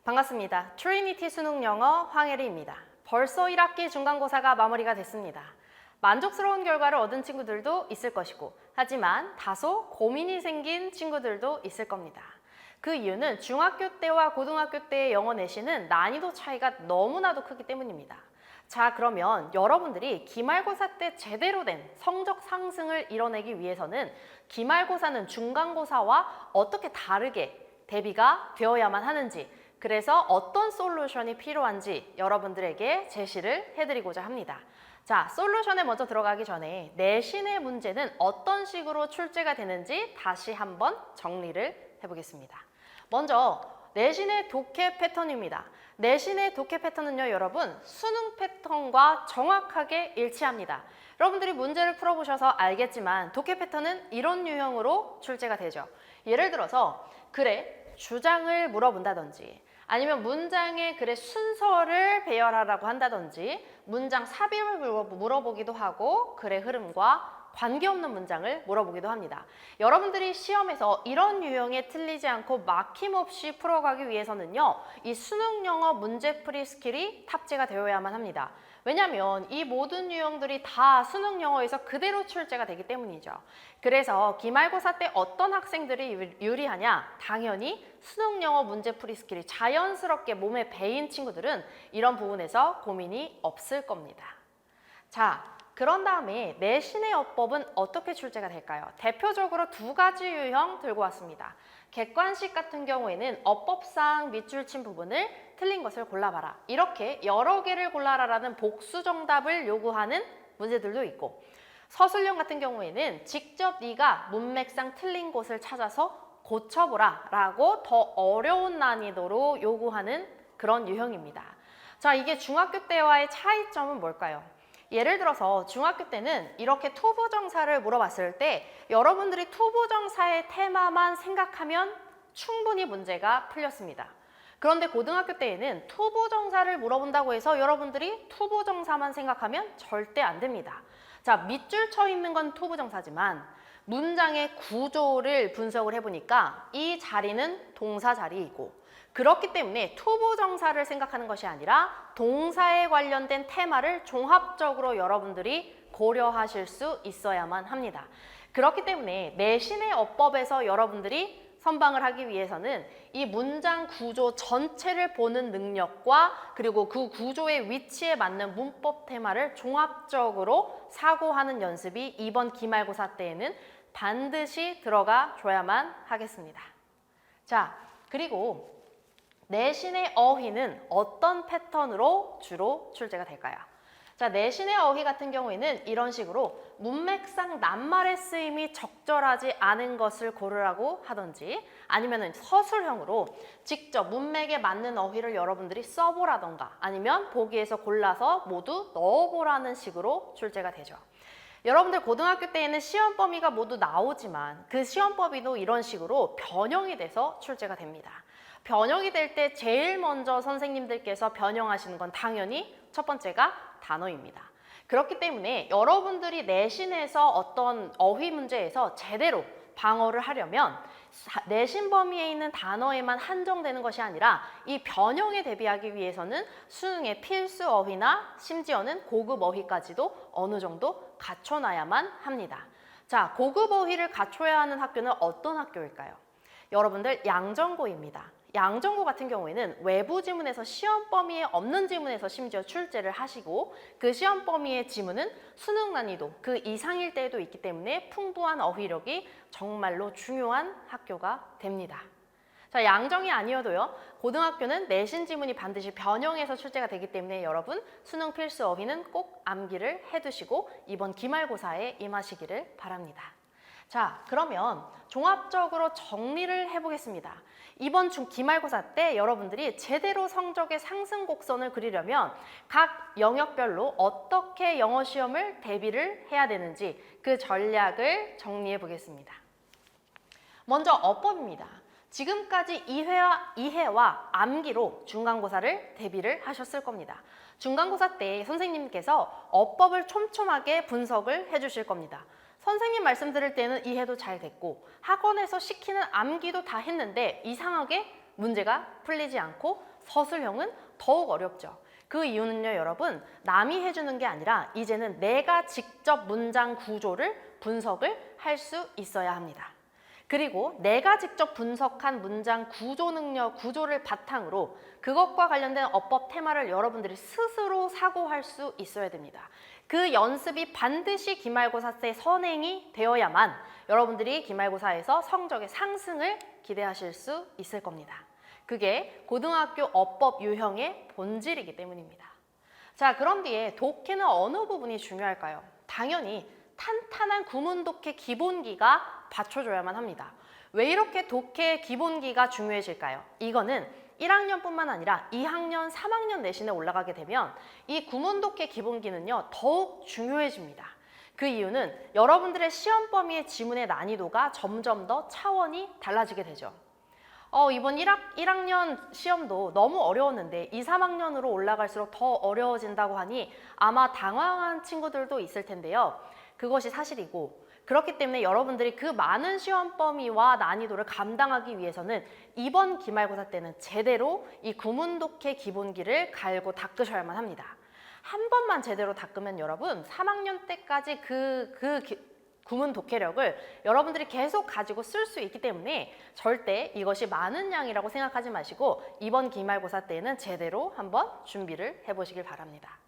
반갑습니다. 트리니티 수능영어 황혜리입니다. 벌써 1학기 중간고사가 마무리가 됐습니다. 만족스러운 결과를 얻은 친구들도 있을 것이고, 하지만 다소 고민이 생긴 친구들도 있을 겁니다. 그 이유는 중학교 때와 고등학교 때의 영어 내신은 난이도 차이가 너무나도 크기 때문입니다. 자, 그러면 여러분들이 기말고사 때 제대로 된 성적 상승을 이뤄내기 위해서는 기말고사는 중간고사와 어떻게 다르게 대비가 되어야만 하는지, 그래서 어떤 솔루션이 필요한지 여러분들에게 제시를 해드리고자 합니다. 자, 솔루션에 먼저 들어가기 전에 내신의 문제는 어떤 식으로 출제가 되는지 다시 한번 정리를 해보겠습니다. 먼저 내신의 독해 패턴입니다. 내신의 독해 패턴은요, 여러분, 수능 패턴과 정확하게 일치합니다. 여러분들이 문제를 풀어보셔서 알겠지만 독해 패턴은 이런 유형으로 출제가 되죠. 예를 들어서 글의 주장을 물어본다든지, 아니면 문장의 글의 순서를 배열하라고 한다든지, 문장 삽입을 물어보기도 하고 글의 흐름과 관계없는 문장을 물어보기도 합니다. 여러분들이 시험에서 이런 유형에 틀리지 않고 막힘없이 풀어가기 위해서는요, 이 수능 영어 문제풀이 스킬이 탑재가 되어야만 합니다. 왜냐하면 이 모든 유형들이 다 수능 영어에서 그대로 출제가 되기 때문이죠. 그래서 기말고사 때 어떤 학생들이 유리하냐? 당연히 수능 영어 문제풀이 스킬이 자연스럽게 몸에 배인 친구들은 이런 부분에서 고민이 없을 겁니다. 자, 그런 다음에 내신의 어법은 어떻게 출제가 될까요? 대표적으로 두 가지 유형 들고 왔습니다. 객관식 같은 경우에는 어법상 밑줄 친 부분을 틀린 것을 골라봐라. 이렇게 여러 개를 골라라라는 복수 정답을 요구하는 문제들도 있고, 서술형 같은 경우에는 직접 네가 문맥상 틀린 곳을 찾아서 고쳐보라 라고 더 어려운 난이도로 요구하는 그런 유형입니다. 자, 이게 중학교 때와의 차이점은 뭘까요? 예를 들어서 중학교 때는 이렇게 투부정사를 물어봤을 때 여러분들이 투부정사의 테마만 생각하면 충분히 문제가 풀렸습니다. 그런데 고등학교 때에는 투부정사를 물어본다고 해서 여러분들이 투부정사만 생각하면 절대 안 됩니다. 자, 밑줄 쳐 있는 건 투부정사지만 문장의 구조를 분석을 해보니까 이 자리는 동사 자리이고, 그렇기 때문에 투부정사를 생각하는 것이 아니라 동사에 관련된 테마를 종합적으로 여러분들이 고려하실 수 있어야만 합니다. 그렇기 때문에 내신의 어법에서 여러분들이 선방을 하기 위해서는 이 문장 구조 전체를 보는 능력과 그리고 그 구조의 위치에 맞는 문법 테마를 종합적으로 사고하는 연습이 이번 기말고사 때에는 반드시 들어가 줘야만 하겠습니다. 자, 그리고 내신의 어휘는 어떤 패턴으로 주로 출제가 될까요? 자, 내신의 어휘 같은 경우에는 이런 식으로 문맥상 낱말의 쓰임이 적절하지 않은 것을 고르라고 하든지, 아니면 서술형으로 직접 문맥에 맞는 어휘를 여러분들이 써보라던가, 아니면 보기에서 골라서 모두 넣어보라는 식으로 출제가 되죠. 여러분들 고등학교 때에는 시험 범위가 모두 나오지만 그 시험 범위도 이런 식으로 변형이 돼서 출제가 됩니다. 변형이 될 때 제일 먼저 선생님들께서 변형하시는 건 당연히 첫 번째가 단어입니다. 그렇기 때문에 여러분들이 내신에서 어떤 어휘 문제에서 제대로 방어를 하려면 내신 범위에 있는 단어에만 한정되는 것이 아니라 이 변형에 대비하기 위해서는 수능의 필수 어휘나 심지어는 고급 어휘까지도 어느 정도 갖춰놔야만 합니다. 자, 고급 어휘를 갖춰야 하는 학교는 어떤 학교일까요? 여러분들 양정고입니다. 양정고 같은 경우에는 외부 지문에서 시험 범위에 없는 지문에서 심지어 출제를 하시고, 그 시험 범위의 지문은 수능 난이도 그 이상일 때에도 있기 때문에 풍부한 어휘력이 정말로 중요한 학교가 됩니다. 자, 양정이 아니어도요, 고등학교는 내신 지문이 반드시 변형해서 출제가 되기 때문에 여러분 수능 필수 어휘는 꼭 암기를 해두시고 이번 기말고사에 임하시기를 바랍니다. 자, 그러면 종합적으로 정리를 해보겠습니다. 이번 기말고사 때 여러분들이 제대로 성적의 상승 곡선을 그리려면 각 영역별로 어떻게 영어 시험을 대비를 해야 되는지 그 전략을 정리해 보겠습니다. 먼저 어법입니다. 지금까지 이해와 암기로 중간고사를 대비를 하셨을 겁니다. 중간고사 때 선생님께서 어법을 촘촘하게 분석을 해주실 겁니다. 선생님 말씀 들을 때는 이해도 잘 됐고 학원에서 시키는 암기도 다 했는데 이상하게 문제가 풀리지 않고 서술형은 더욱 어렵죠. 그 이유는요, 여러분, 남이 해주는 게 아니라 이제는 내가 직접 문장 구조를 분석을 할 수 있어야 합니다. 그리고 내가 직접 분석한 문장 구조를 바탕으로 그것과 관련된 어법 테마를 여러분들이 스스로 사고할 수 있어야 됩니다. 그 연습이 반드시 기말고사 때 선행이 되어야만 여러분들이 기말고사에서 성적의 상승을 기대하실 수 있을 겁니다. 그게 고등학교 어법 유형의 본질이기 때문입니다. 자, 그런 뒤에 독해는 어느 부분이 중요할까요? 당연히 탄탄한 구문 독해 기본기가 받쳐줘야만 합니다. 왜 이렇게 독해 기본기가 중요해질까요? 이거는 1학년뿐만 아니라 2학년, 3학년 내신에 올라가게 되면 이 구문 독해 기본기는요, 더욱 중요해집니다. 그 이유는 여러분들의 시험 범위의 지문의 난이도가 점점 더 차원이 달라지게 되죠. 이번 1학년 시험도 너무 어려웠는데 2, 3학년으로 올라갈수록 더 어려워진다고 하니 아마 당황한 친구들도 있을 텐데요. 그것이 사실이고, 그렇기 때문에 여러분들이 그 많은 시험 범위와 난이도를 감당하기 위해서는 이번 기말고사 때는 제대로 이 구문 독해 기본기를 갈고 닦으셔야만 합니다. 한 번만 제대로 닦으면 여러분 3학년 때까지 구문 독해력을 여러분들이 계속 가지고 쓸 수 있기 때문에 절대 이것이 많은 양이라고 생각하지 마시고 이번 기말고사 때에는 제대로 한번 준비를 해보시길 바랍니다.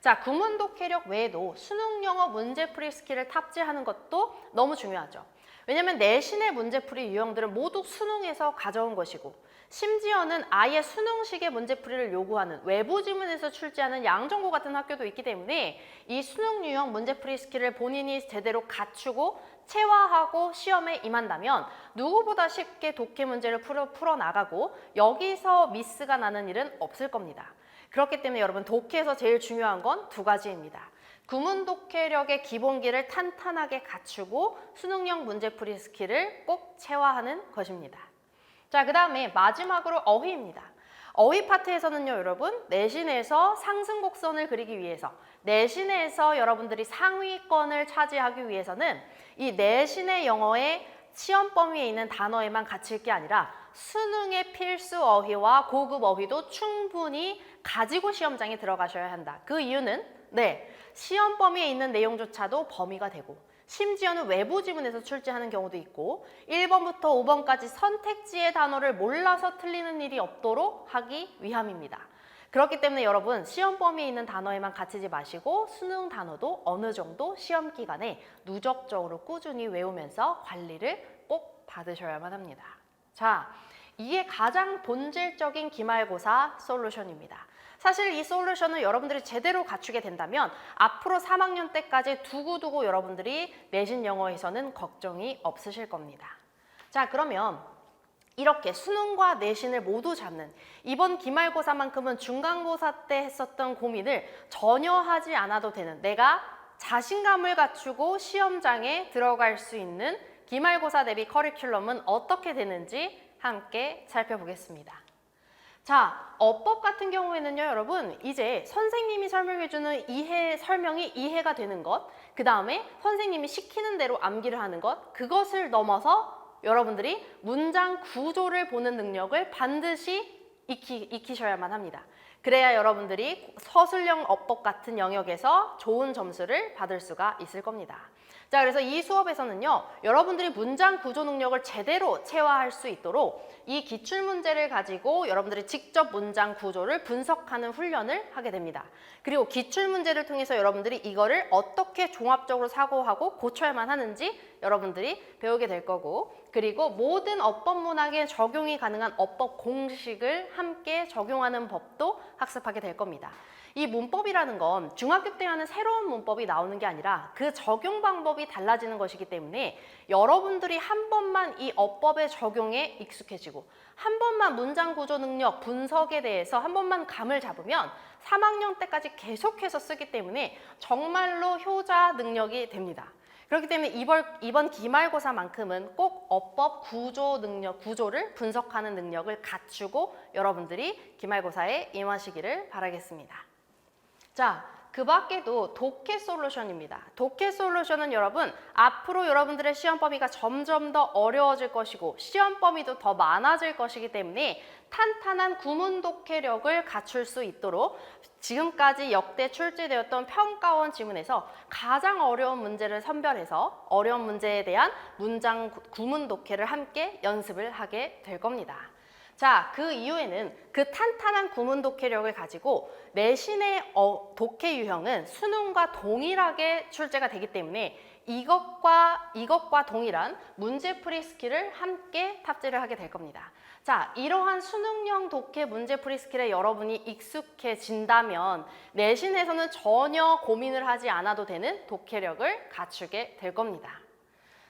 자, 구문 독해력 외에도 수능 영어 문제풀이 스킬을 탑재하는 것도 너무 중요하죠. 왜냐하면 내신의 문제풀이 유형들은 모두 수능에서 가져온 것이고, 심지어는 아예 수능식의 문제풀이를 요구하는 외부 지문에서 출제하는 양정고 같은 학교도 있기 때문에 이 수능 유형 문제풀이 스킬을 본인이 제대로 갖추고 체화하고 시험에 임한다면 누구보다 쉽게 독해 문제를 풀어나가고 여기서 미스가 나는 일은 없을 겁니다. 그렇기 때문에 여러분, 독해에서 제일 중요한 건 두 가지입니다. 구문 독해력의 기본기를 탄탄하게 갖추고 수능형 문제풀이 스킬을 꼭 체화하는 것입니다. 자, 그 다음에 마지막으로 어휘입니다. 어휘 파트에서는요, 여러분, 내신에서 상승 곡선을 그리기 위해서, 내신에서 여러분들이 상위권을 차지하기 위해서는 이 내신의 영어의 시험 범위에 있는 단어에만 갇힐 게 아니라 수능의 필수 어휘와 고급 어휘도 충분히 가지고 시험장에 들어가셔야 한다. 그 이유는 시험 범위에 있는 내용조차도 범위가 되고, 심지어는 외부 지문에서 출제하는 경우도 있고 1번부터 5번까지 선택지의 단어를 몰라서 틀리는 일이 없도록 하기 위함입니다. 그렇기 때문에 여러분, 시험 범위에 있는 단어에만 갇히지 마시고 수능 단어도 어느 정도 시험 기간에 누적적으로 꾸준히 외우면서 관리를 꼭 받으셔야만 합니다. 자, 이게 가장 본질적인 기말고사 솔루션입니다. 사실 이 솔루션을 여러분들이 제대로 갖추게 된다면 앞으로 3학년 때까지 두고두고 여러분들이 내신 영어에서는 걱정이 없으실 겁니다. 자, 그러면 이렇게 수능과 내신을 모두 잡는 이번 기말고사만큼은 중간고사 때 했었던 고민을 전혀 하지 않아도 되는, 내가 자신감을 갖추고 시험장에 들어갈 수 있는 기말고사 대비 커리큘럼은 어떻게 되는지 함께 살펴보겠습니다. 자, 어법 같은 경우에는요, 여러분, 이제 선생님이 설명해주는 설명이 이해가 되는 것, 그 다음에 선생님이 시키는 대로 암기를 하는 것, 그것을 넘어서 여러분들이 문장 구조를 보는 능력을 반드시 익히셔야만 합니다. 그래야 여러분들이 서술형 어법 같은 영역에서 좋은 점수를 받을 수가 있을 겁니다. 자, 그래서 이 수업에서는요, 여러분들이 문장 구조 능력을 제대로 체화할 수 있도록 이 기출문제를 가지고 여러분들이 직접 문장 구조를 분석하는 훈련을 하게 됩니다. 그리고 기출문제를 통해서 여러분들이 이거를 어떻게 종합적으로 사고하고 고쳐야만 하는지 여러분들이 배우게 될 거고, 그리고 모든 어법 문학에 적용이 가능한 어법 공식을 함께 적용하는 법도 학습하게 될 겁니다. 이 문법이라는 건 중학교 때 하는 새로운 문법이 나오는 게 아니라 그 적용 방법이 달라지는 것이기 때문에 여러분들이 한 번만 이 어법의 적용에 익숙해지고 한 번만 문장 구조 능력, 분석에 대해서 한 번만 감을 잡으면 3학년 때까지 계속해서 쓰기 때문에 정말로 효자 능력이 됩니다. 그렇기 때문에 이번 기말고사만큼은 꼭 어법 구조를 분석하는 능력을 갖추고 여러분들이 기말고사에 임하시기를 바라겠습니다. 자, 그 밖에도 독해 솔루션입니다. 독해 솔루션은 여러분, 앞으로 여러분들의 시험 범위가 점점 더 어려워질 것이고 시험 범위도 더 많아질 것이기 때문에 탄탄한 구문 독해력을 갖출 수 있도록 지금까지 역대 출제되었던 평가원 지문에서 가장 어려운 문제를 선별해서 어려운 문제에 대한 문장 구문 독해를 함께 연습을 하게 될 겁니다. 자, 그 이후에는 그 탄탄한 구문 독해력을 가지고 내신의 독해 유형은 수능과 동일하게 출제가 되기 때문에 이것과 동일한 문제풀이 스킬을 함께 탑재를 하게 될 겁니다. 자, 이러한 수능형 독해 문제풀이 스킬에 여러분이 익숙해진다면 내신에서는 전혀 고민을 하지 않아도 되는 독해력을 갖추게 될 겁니다.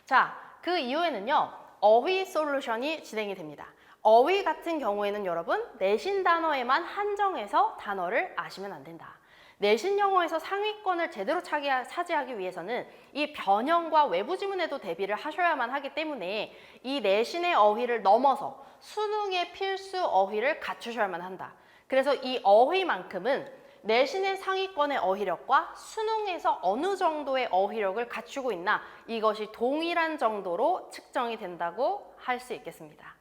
자, 그 이후에는요, 어휘 솔루션이 진행이 됩니다. 어휘 같은 경우에는 여러분, 내신 단어에만 한정해서 단어를 아시면 안 된다. 내신 영어에서 상위권을 제대로 차지하기 위해서는 이 변형과 외부 지문에도 대비를 하셔야만 하기 때문에 이 내신의 어휘를 넘어서 수능의 필수 어휘를 갖추셔야만 한다. 그래서 이 어휘만큼은 내신의 상위권의 어휘력과 수능에서 어느 정도의 어휘력을 갖추고 있나, 이것이 동일한 정도로 측정이 된다고 할 수 있겠습니다.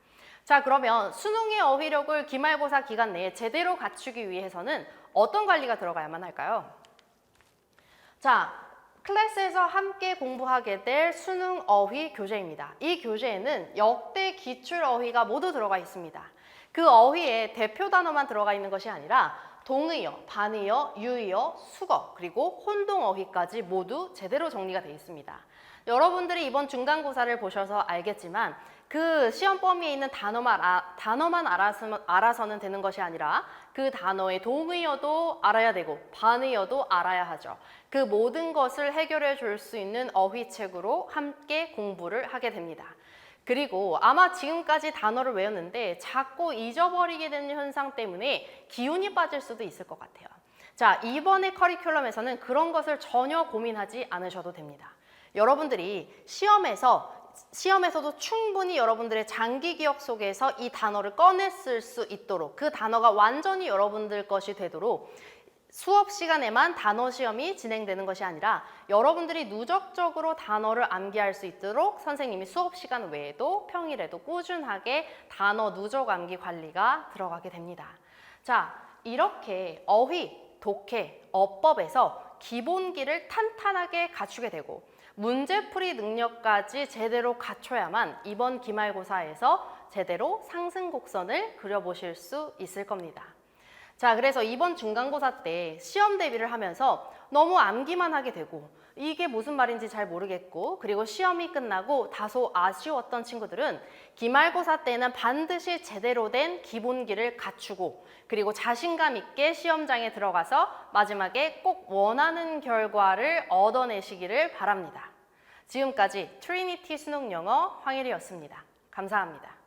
자, 그러면 수능의 어휘력을 기말고사 기간 내에 제대로 갖추기 위해서는 어떤 관리가 들어가야만 할까요? 자, 클래스에서 함께 공부하게 될 수능 어휘 교재입니다. 이 교재에는 역대 기출 어휘가 모두 들어가 있습니다. 그 어휘에 대표 단어만 들어가 있는 것이 아니라 동의어, 반의어, 유의어, 수거, 그리고 혼동 어휘까지 모두 제대로 정리가 되어 있습니다. 여러분들이 이번 중간고사를 보셔서 알겠지만 그 시험 범위에 있는 단어만 알아서는 되는 것이 아니라 그 단어의 동의어도 알아야 되고 반의어도 알아야 하죠. 그 모든 것을 해결해 줄 수 있는 어휘책으로 함께 공부를 하게 됩니다. 그리고 아마 지금까지 단어를 외웠는데 자꾸 잊어버리게 되는 현상 때문에 기운이 빠질 수도 있을 것 같아요. 자, 이번에 커리큘럼에서는 그런 것을 전혀 고민하지 않으셔도 됩니다. 여러분들이 시험에서도 충분히 여러분들의 장기 기억 속에서 이 단어를 꺼냈을 수 있도록, 그 단어가 완전히 여러분들 것이 되도록 수업 시간에만 단어 시험이 진행되는 것이 아니라 여러분들이 누적적으로 단어를 암기할 수 있도록 선생님이 수업 시간 외에도 평일에도 꾸준하게 단어 누적 암기 관리가 들어가게 됩니다. 자, 이렇게 어휘, 독해, 어법에서 기본기를 탄탄하게 갖추게 되고 문제풀이 능력까지 제대로 갖춰야만 이번 기말고사에서 제대로 상승 곡선을 그려보실 수 있을 겁니다. 자, 그래서 이번 중간고사 때 시험 대비를 하면서 너무 암기만 하게 되고 이게 무슨 말인지 잘 모르겠고 그리고 시험이 끝나고 다소 아쉬웠던 친구들은 기말고사 때는 반드시 제대로 된 기본기를 갖추고 그리고 자신감 있게 시험장에 들어가서 마지막에 꼭 원하는 결과를 얻어내시기를 바랍니다. 지금까지 트리니티 수능 영어 황혜리였습니다. 감사합니다.